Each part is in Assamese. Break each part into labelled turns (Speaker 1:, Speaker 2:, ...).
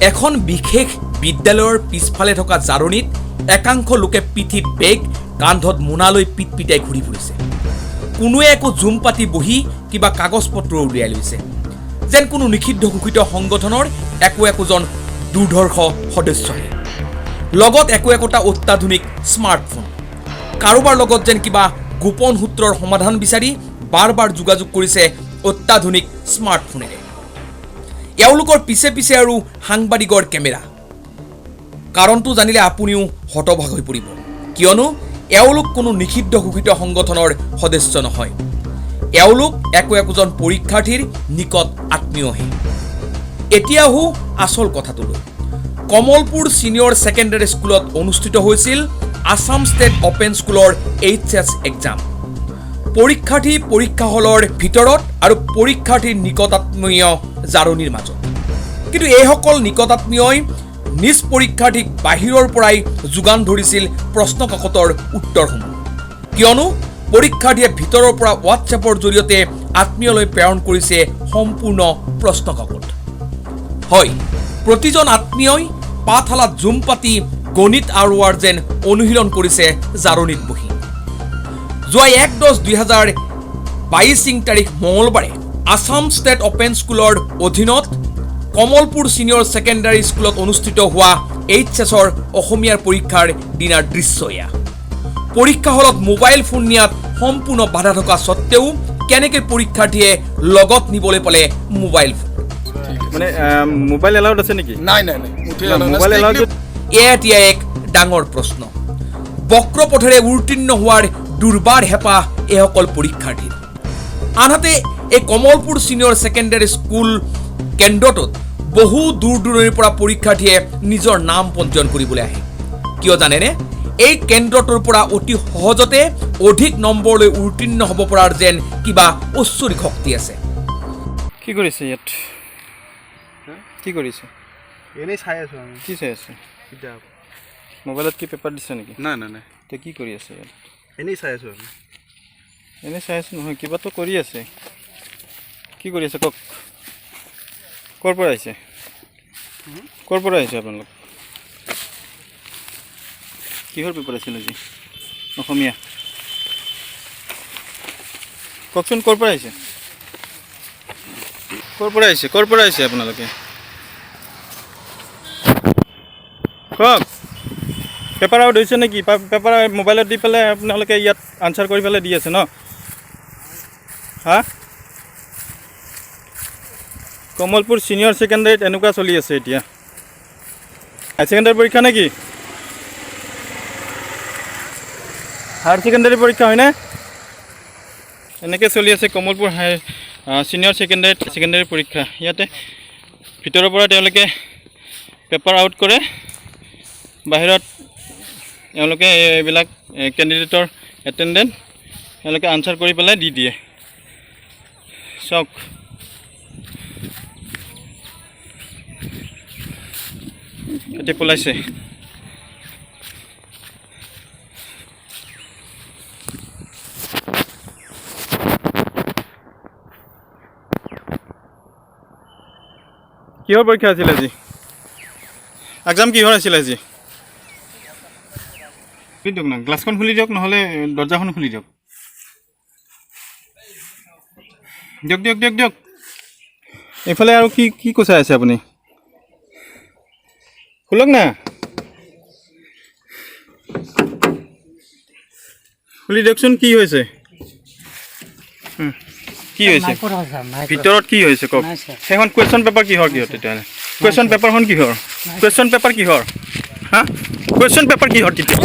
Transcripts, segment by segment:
Speaker 1: এখন বিশেষ বিদ্যালয়ৰ পিছফালে থকা জাৰণীত একাংশ লোকে পিঠিত বেগ কান্ধত মোনালৈ পিটপিটাই ঘূৰি ফুৰিছে কোনোৱে একো জুম পাতি বহি কিবা কাগজ পত্ৰ উলিয়াই লৈছে যেন কোনো নিষিদ্ধ ঘোষিত সংগঠনৰ একোজন দুৰ্ধৰ্ষ সদস্যহে লগত একোটা অত্যাধুনিক স্মাৰ্টফোন কাৰোবাৰ লগত যেন কিবা গোপন সূত্ৰৰ সমাধান বিচাৰি বাৰ যোগাযোগ কৰিছে অত্যাধুনিক স্মাৰ্টফোনেৰে এওঁলোকৰ পিছে পিছে আৰু সাংবাদিকৰ কেমেৰা কাৰণটো জানিলে আপুনিও হতবাক হৈ পৰিব কিয়নো এওঁলোক কোনো নিষিদ্ধ ঘোষিত সংগঠনৰ সদস্য নহয় এওঁলোক একোজন পৰীক্ষাৰ্থীৰ নিকট আত্মীয়হে এতিয়া আহো আচল কথাটোলৈ কমলপুৰ সিনিয়ৰ সেকেন্ডাৰী স্কুলত অনুষ্ঠিত হৈছিল আসাম ষ্টেট অপেন স্কুলৰ এইচএছ এক্সাম পৰীক্ষাৰ্থী পৰীক্ষা হলৰ ভিতৰত আৰু পৰীক্ষাৰ্থীৰ নিকটাত্মীয় জাৰণীৰ মাজত কিন্তু এইসকল নিকটাত্মীয়ই নিজ পৰীক্ষাৰ্থীক বাহিৰৰ পৰাই যোগান ধৰিছিল প্ৰশ্নকাকতৰ উত্তৰসমূহ কিয়নো পৰীক্ষাৰ্থীয়ে ভিতৰৰ পৰা হোৱাটছএপৰ জৰিয়তে আত্মীয়লৈ প্ৰেৰণ কৰিছে সম্পূৰ্ণ প্ৰশ্নকাকত হয় প্ৰতিজন আত্মীয়ই পাঠশালাত জুম পাতি গণিত আৰু যেন অনুশীলন কৰিছে জাৰণীত বহি যোৱা 1/10/2022 তাৰিখ মঙলবাৰে আসাম ষ্টেট অপেন স্কুলৰ অধীনত কমলপুৰ সিনিয়ৰ সেকেন্ডাৰী স্কুলত অনুষ্ঠিত হোৱা এইচএছৰ অসমীয়াৰ পৰীক্ষাৰ দিনাৰ দৃশ্য এয়া পৰীক্ষা হলত মোবাইল ফোন নিয়াত সম্পূৰ্ণ বাধা থকা সত্ত্বেও কেনেকৈ পৰীক্ষাৰ্থীয়ে লগত নিবলৈ পালে মোবাইল ফোন
Speaker 2: মানে মোবাইল এলাউড আছে নেকি
Speaker 3: নাই
Speaker 2: মোবাইল এলাউড
Speaker 1: এতিয়া এক ডাঙৰ প্ৰশ্ন বক্ৰপথেৰে উত্তীৰ্ণ হোৱাৰ দুৰ্বাৰ হেঁপাহ এইসকল পৰীক্ষাৰ্থীৰ আনহাতে এই কমলপুৰ সিনিয়ৰ সেকেন্ডাৰী স্কুল কেন্দ্ৰটোত বহু দূৰ দূৰণিৰ পৰা পৰীক্ষাৰ্থীয়ে নিজৰ নাম পঞ্জীয়ন কৰিবলৈ আহে কিয় জানেনে এই কেন্দ্ৰটোৰ পৰা অতি সহজতে অধিক নম্বৰলৈ উত্তীৰ্ণ হ'ব পৰাৰ যেন কিবা ঐশ্বৰিক শক্তি আছে
Speaker 2: কি কৰিছে ইয়াত কি কৰিছে
Speaker 3: এনেই চাই আছো আমি
Speaker 2: কি চাই আছে
Speaker 3: কিতাপ
Speaker 2: মোবাইলত কি পেপাৰ দিছে নেকি
Speaker 3: নাই
Speaker 2: তে কি কৰি আছে ইয়াত
Speaker 3: এনেই চাই আছো আমি
Speaker 2: এনেই চাই আছো নহয় কিবাতো কৰি আছে কি কৰি আছে কওক ক'ৰ পৰা আহিছে আপোনালোক কিহৰ পেপাৰ আছিল আজি অসমীয়া কওকচোন ক'ৰ পৰা আহিছে আপোনালোকে কওক পেপাৰ আউট হৈছে নেকি পেপাৰ মোবাইলত দি পেলাই আপোনালোকে ইয়াত আনচাৰ কৰি পেলাই দি আছে ন হা কমলপুৰ সিনিয়ৰ সেকেন্ডাৰীত এনেকুৱা চলি আছে এতিয়া হায়াৰ ছেকেণ্ডাৰী পৰীক্ষা নেকি হায়াৰ ছেকেণ্ডাৰী পৰীক্ষা হয়নে এনেকৈ চলি আছে কমলপুৰ সিনিয়ৰ সেকেন্ডাৰী পৰীক্ষা ইয়াতে ভিতৰৰ পৰা তেওঁলোকে পেপাৰ আউট কৰে বাহিৰত এওঁলোকে এইবিলাক কেণ্ডিডেটৰ এটেণ্ডেণ্ট এওঁলোকে আনচাৰ কৰি পেলাই দি দিয়ে চাওক এতিয়া পলাইছে কিহৰ পৰীক্ষা আছিল আজি এক্সাম কিহৰ আছিল আজি খুলি দিয়ক না গ্লাছখন খুলি দিয়ক নহ'লে দৰ্জাখন খুলি দিয়ক দিয়ক এইফালে আৰু কি কৈছে আছে আপুনি খোলক না খুলি দিয়কচোন কি হৈছে ভিতৰত কি হৈছে কওক সেইখন কুৱেশ্যন পেপাৰ কিহৰ তেতিয়াহ'লে কুৱেশ্যন পেপাৰখন কিহৰ হা কুৱেশ্যন পেপাৰ কিহৰ তেতিয়া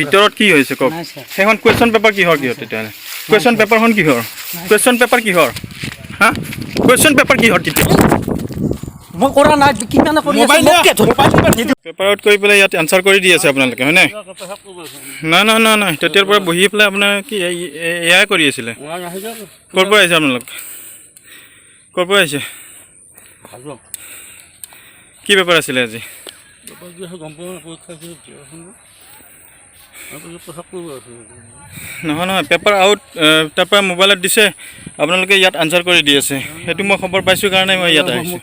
Speaker 2: ভিতৰত কি হৈছে কওক সেইখন কুৱেশ্যন পেপাৰ কিহৰ তেতিয়াহ'লে কুৱেশ্যন পেপাৰখন কিহৰ হা কুৱেশ্যন পেপাৰ কিহৰ তেতিয়া পেপাৰ আউট কৰি পেলাই ইয়াত এনচাৰ কৰি দি আছে আপোনালোকে হয়নে নাই তেতিয়াৰ পৰা বহি পেলাই আপোনাৰ কি এয়াই কৰি আছিলে ক'ৰ পৰা আহিছে আপোনালোক ক'ৰ পৰা আহিছে কি পেপাৰ আছিলে আজি নহয় নহয় পেপাৰ আউট তাৰপৰা মোবাইলত দিছে আপোনালোকে ইয়াত আনচাৰ কৰি দি আছে সেইটো মই খবৰ পাইছোঁ কাৰণে মই ইয়াত আহিছোঁ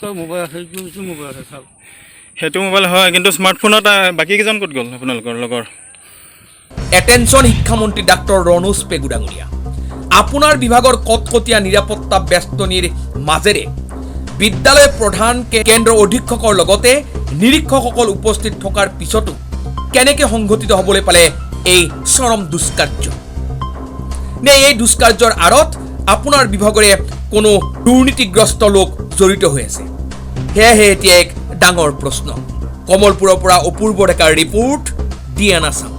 Speaker 2: সেইটো মোবাইল হয় কিন্তু স্মাৰ্টফোনত বাকীকেইজন ক'ত গ'ল আপোনালোকৰ লগৰ
Speaker 1: এটেনশ্যন শিক্ষামন্ত্ৰী ডাক্তৰ ৰণোজ পেগু ডাঙৰীয়া আপোনাৰ বিভাগৰ কটকটীয়া নিৰাপত্তা বেষ্টনীৰ মাজেৰে বিদ্যালয় প্ৰধান কেন্দ্ৰ অধীক্ষকৰ লগতে নিৰীক্ষকসকল উপস্থিত থকাৰ পিছতো কেনেকৈ সংঘটিত হ'বলৈ পালে এই চৰম দুষ্কাৰ্য নে এই দুষ্কাৰ্যৰ আঁৰত আপোনাৰ বিভাগৰে কোনো দুৰ্নীতিগ্ৰস্ত লোক জড়িত হৈ আছে সেয়াহে এতিয়া এক ডাঙৰ প্ৰশ্ন কমলপুৰৰ পৰা অপূৰ্ব ডেকাৰ ৰিপোৰ্ট DNA আছাম